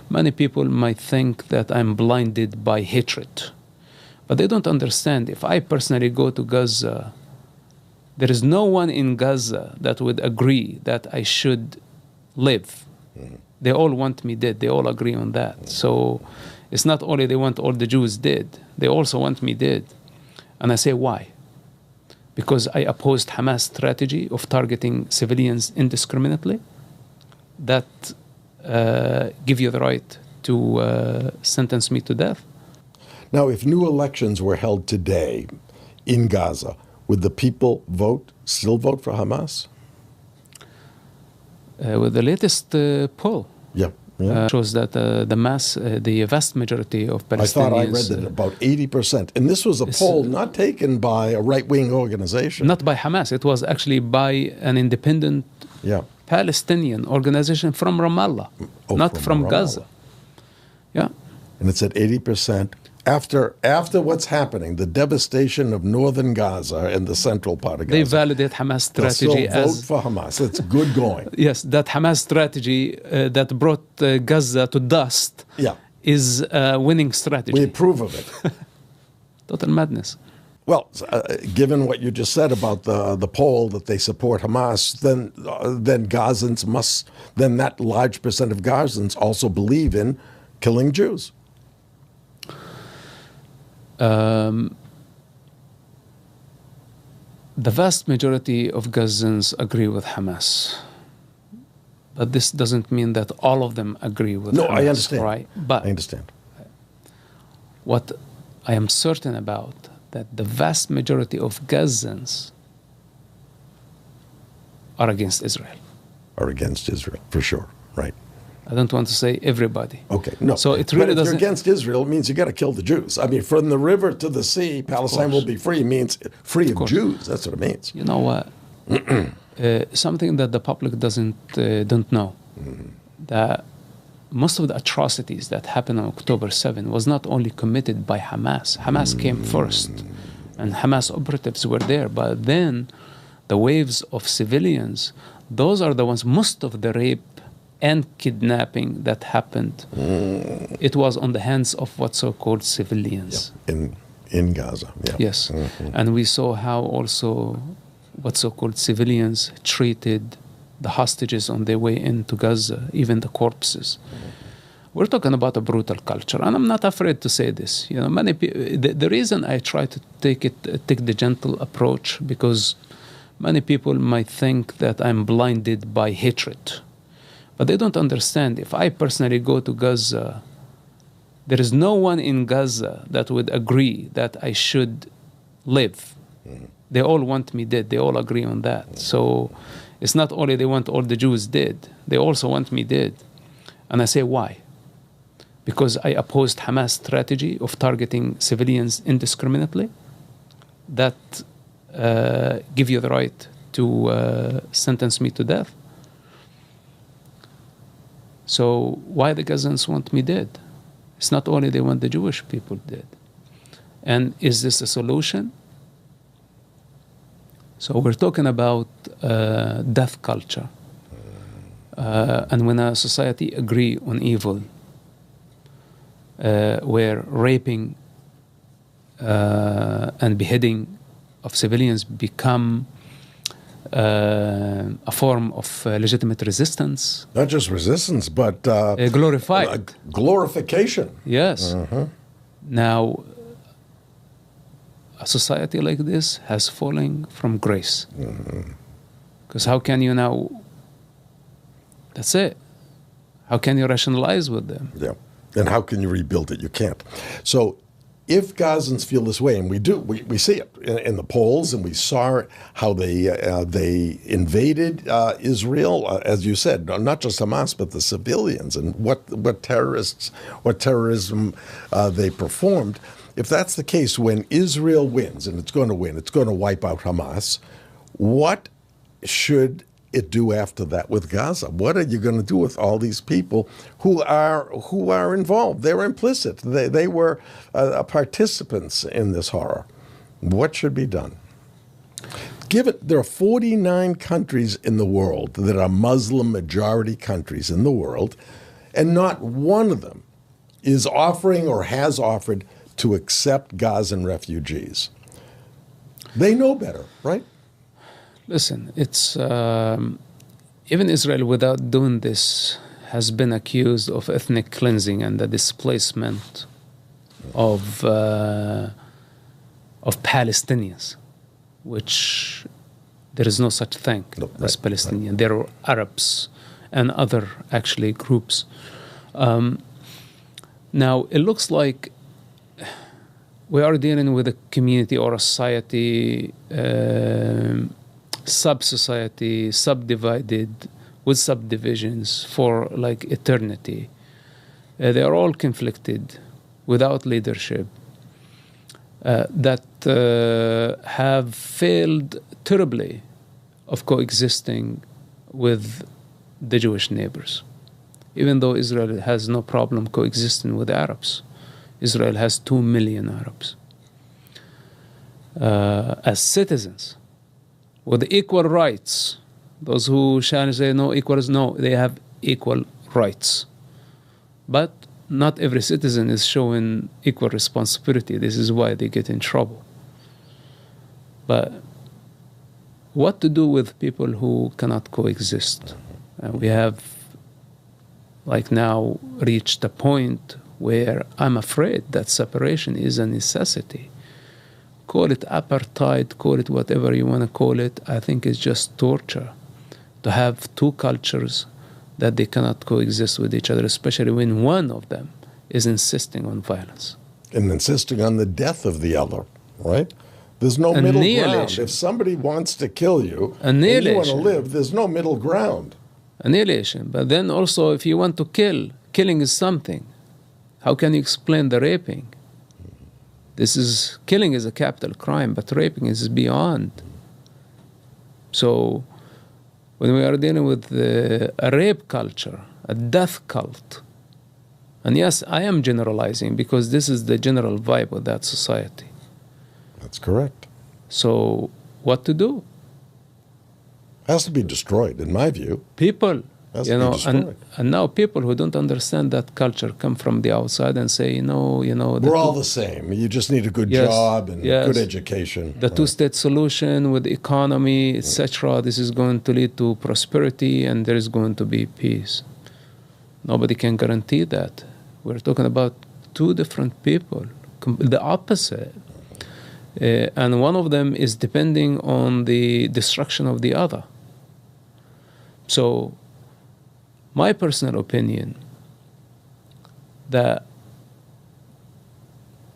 Many people might think that I'm blinded by hatred, but they don't understand. If I personally go to Gaza, there is no one in Gaza that would agree that I should live. They all want me dead. They all agree on that. So it's not only they want all the Jews dead, they also want me dead. And I say, why? Because I opposed Hamas' strategy of targeting civilians indiscriminately that give you the right to sentence me to death. Now, if new elections were held today in Gaza, would the people still vote for Hamas? With the latest poll, Yeah. shows that the vast majority of Palestinians... I thought I read that about 80%. And this was a poll not taken by a right-wing organization. Not by Hamas. It was actually by an independent Palestinian organization from Ramallah, not from Ramallah. Gaza. Yeah. And it said 80%. After what's happening, the devastation of northern Gaza and the central part of Gaza, they validate Hamas strategy they'll still vote as... for Hamas. It's good going. Yes, that Hamas strategy that brought Gaza to dust is a winning strategy. We approve of it. Total madness. Well, given what you just said about the poll that they support Hamas, then Gazans then that large percent of Gazans also believe in killing Jews. The vast majority of Gazans agree with Hamas. But this doesn't mean that all of them agree with Hamas. No, I understand. Right? But I understand. What I am certain about, that the vast majority of Gazans are against Israel. Are against Israel, for sure. Right. I don't want to say everybody. Okay, no. So it really but if doesn't... you're against Israel, it means you got to kill the Jews. I mean, from the river to the sea, Palestine will be free means free of Jews. That's what it means. You know what? Something that the public don't know. That most of the atrocities that happened on October 7 was not only committed by Hamas. Hamas came first, and Hamas operatives were there. But then the waves of civilians, those are the ones, most of the rape and kidnapping that happened, it was on the hands of what so-called civilians. In Gaza, Yes. And we saw how also what so-called civilians treated the hostages on their way into Gaza, even the corpses. We're talking about a brutal culture, and I'm not afraid to say this. You know, many the reason I try to take the gentle approach, because many people might think that I'm blinded by hatred. But they don't understand. If I personally go to Gaza, there is no one in Gaza that would agree that I should live. They all want me dead. They all agree on that. So it's not only they want all the Jews dead, they also want me dead. And I say, why? Because I opposed Hamas' strategy of targeting civilians indiscriminately that give you the right to sentence me to death. So why the Gazans want me dead? It's not only they want the Jewish people dead. And is this a solution? So we're talking about death culture. And when a society agree on evil, where raping and beheading of civilians become a form of legitimate resistance. Not just resistance, but glorified. Glorification. Yes. Now, a society like this has fallen from grace. Because how can you now... That's it. How can you rationalize with them? Yeah. And how can you rebuild it? You can't. So if Gazans feel this way, and we do, we see it in the polls, and we saw how they invaded Israel, as you said, not just Hamas, but the civilians, and what terrorism they performed. If that's the case, when Israel wins, and it's going to win, it's going to wipe out Hamas, what should it do after that with Gaza? What are you going to do with all these people who are involved? They're implicit. They were participants in this horror. What should be done? Given there are 49 countries in the world that are Muslim majority countries in the world, And not one of them is offering or has offered to accept Gazan refugees. They know better, right? Listen, it's even Israel, without doing this, has been accused of ethnic cleansing and the displacement of Palestinians, which there is no such thing as Palestinian. There are Arabs and other actually groups. Now it looks like we are dealing with a community or a society, sub-society, subdivided with subdivisions for like eternity. They are all conflicted, without leadership, that have failed terribly of coexisting with the Jewish neighbors. Even though Israel has no problem coexisting with Arabs. Israel has 2 million Arabs as citizens with equal rights. Those who shall say no equals, no, they have equal rights. But not every citizen is showing equal responsibility. This is why they get in trouble. But what to do with people who cannot coexist? We have like now reached a point where I'm afraid that separation is a necessity. Call it apartheid, call it whatever you want to call it. I think it's just torture to have two cultures that they cannot coexist with each other, especially when one of them is insisting on violence. And insisting on the death of the other, right? There's no middle ground. If somebody wants to kill you and you want to live, there's no middle ground. Annihilation. But then also, if you want to kill, killing is something. How can you explain the raping? Killing is a capital crime, but raping is beyond. So when we are dealing with a rape culture, a death cult, and yes, I am generalizing because this is the general vibe of that society. That's correct. So what to do? Has to be destroyed, in my view. People, and now people who don't understand that culture come from the outside and say, we're all the same. You just need a good job and good education. The two-state solution with economy, etc. This is going to lead to prosperity, and there is going to be peace. Nobody can guarantee that. We're talking about two different people, the opposite. And one of them is depending on the destruction of the other. So, my personal opinion, the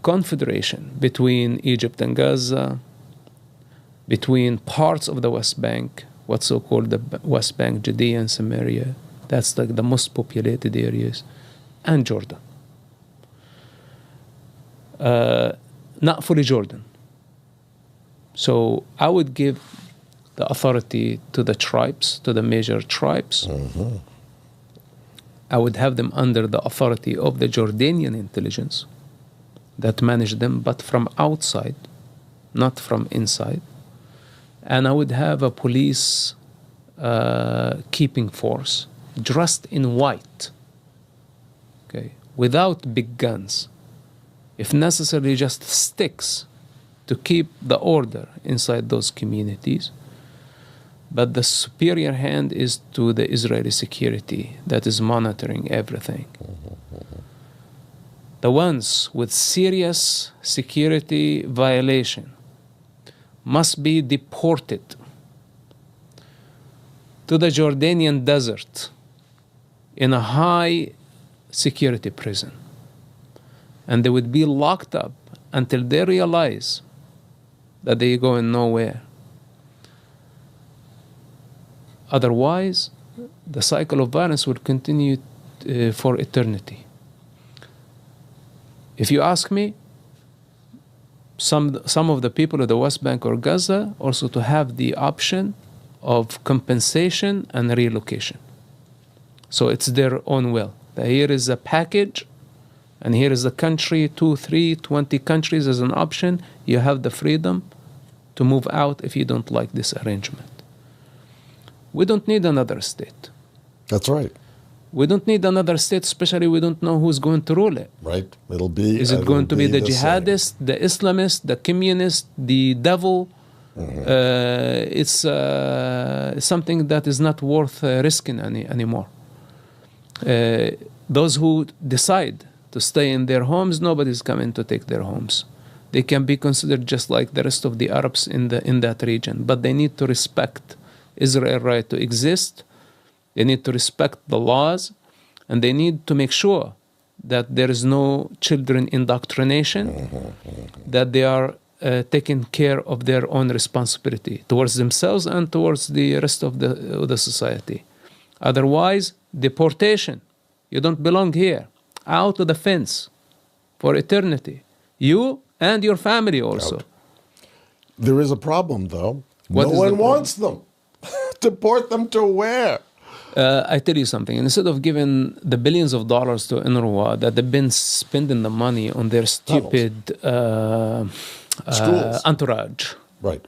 confederation between Egypt and Gaza, between parts of the West Bank, what's so-called the West Bank, Judea and Samaria, that's like the most populated areas, and Jordan. Not fully Jordan. So I would give the authority to the tribes, to the major tribes. Mm-hmm. I would have them under the authority of the Jordanian intelligence that manage them, but from outside, not from inside. And I would have a police keeping force dressed in white, okay, without big guns, if necessary, just sticks to keep the order inside those communities. But the superior hand is to the Israeli security that is monitoring everything. The ones with serious security violation must be deported to the Jordanian desert in a high security prison. And they would be locked up until they realize that they are going nowhere. Otherwise, the cycle of violence will continue for eternity. If you ask me, some of the people of the West Bank or Gaza also to have the option of compensation and relocation. So it's their own will. Here is a package, and here is the country, 2, 3, 20 countries as an option. You have the freedom to move out if you don't like this arrangement. We don't need another state. That's right. We don't need another state, especially we don't know who's going to rule it. Right. It'll be. Is it going to be the same. jihadist, the Islamist, the communist, the devil? It's something that is not worth risking anymore. Those who decide to stay in their homes, nobody's coming to take their homes. They can be considered just like the rest of the Arabs in that region, but they need to respect Israel's right to exist. They need to respect the laws, and they need to make sure that there is no children indoctrination, that they are taking care of their own responsibility towards themselves and towards the rest of the society. Otherwise, deportation. You don't belong here. Out of the fence for eternity. You and your family also. Out. There is a problem, though. What no one wants them. Deport them to where? I tell you something. Instead of giving the billions of dollars to UNRWA that they've been spending the money on their stupid entourage. Right.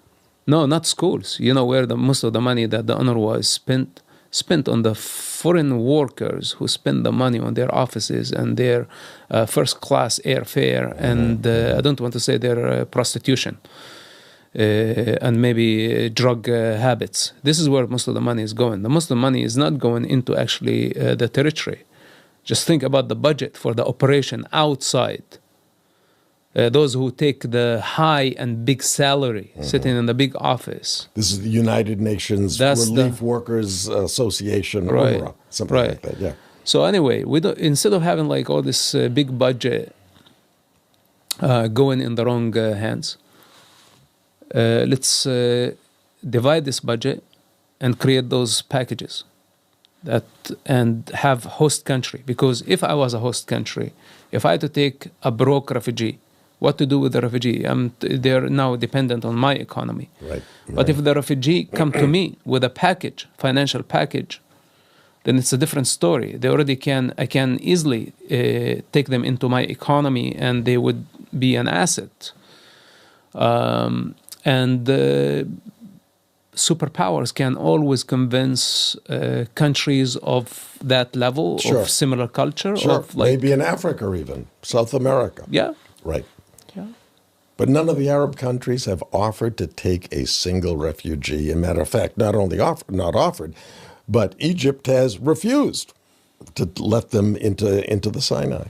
No, not schools. You know where most of the money that the UNRWA is spent on the foreign workers who spend the money on their offices and their first-class airfare and I don't want to say their prostitution. And maybe drug habits. This is where most of the money is going. Most of the money is not going into actually the territory. Just think about the budget for the operation outside. Those who take the high and big salary, sitting in the big office. This is the United Nations Relief Workers Association, right, UNRWA, something like that. Yeah. So anyway, instead of having like all this big budget going in the wrong hands. Let's divide this budget and create those packages and have host country. Because if I was a host country, if I had to take a broke refugee, what to do with the refugee? They're now dependent on my economy. Right. But if the refugee come to me with a package, financial package, then it's a different story. They already I can easily take them into my economy and they would be an asset. And superpowers can always convince countries of that level, of similar culture. Sure, of like, maybe in Africa even, South America. Yeah. Right. Yeah. But none of the Arab countries have offered to take a single refugee. As a matter of fact, not only not offered, but Egypt has refused to let them into the Sinai.